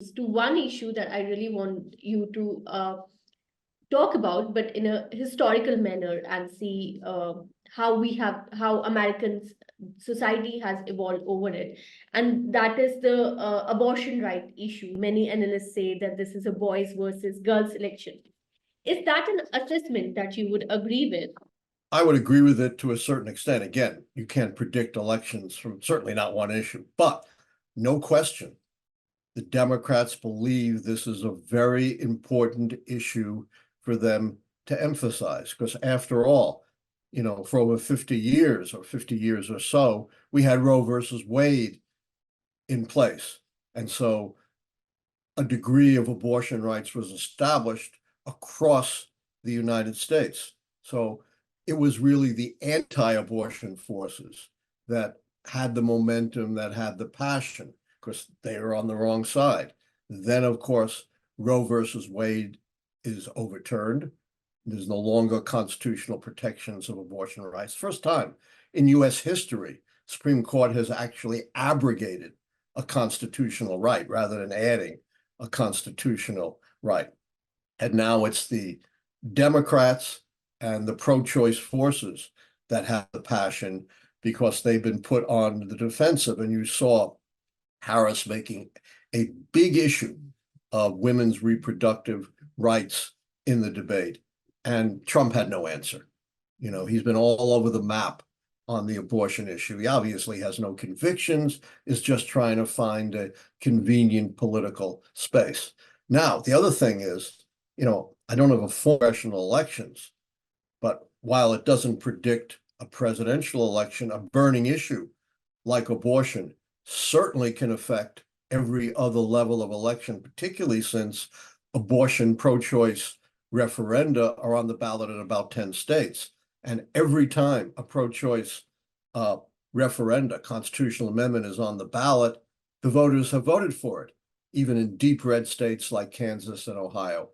brings to one issue that I really want you to talk about, but in a historical manner, and see how American society has evolved over it. And that is the abortion right issue. Many analysts say that this is a boys versus girls election. Is that an assessment that you would agree with? I would agree with it to a certain extent. Again, you can't predict elections from certainly not one issue, but no question, the Democrats believe this is a very important issue for them to emphasize, because after all, for over 50 years or so, we had Roe versus Wade in place. And so a degree of abortion rights was established across the United States. So it was really the anti-abortion forces that had the momentum, that had the passion, because they are on the wrong side. Then, of course, Roe versus Wade is overturned. There's no longer constitutional protections of abortion rights. First time in U.S. history, Supreme Court has actually abrogated a constitutional right rather than adding a constitutional right. And now it's the Democrats and the pro-choice forces that have the passion, because they've been put on the defensive. And you saw Harris making a big issue of women's reproductive rights in the debate. And Trump had no answer. He's been all over the map on the abortion issue. He obviously has no convictions, is just trying to find a convenient political space. Now, the other thing is, I don't have a full congressional elections, but while it doesn't predict a presidential election, a burning issue like abortion certainly can affect every other level of election, particularly since abortion, pro-choice referenda are on the ballot in about 10 states. And every time a pro-choice referenda, constitutional amendment is on the ballot, the voters have voted for it, even in deep red states like Kansas and Ohio.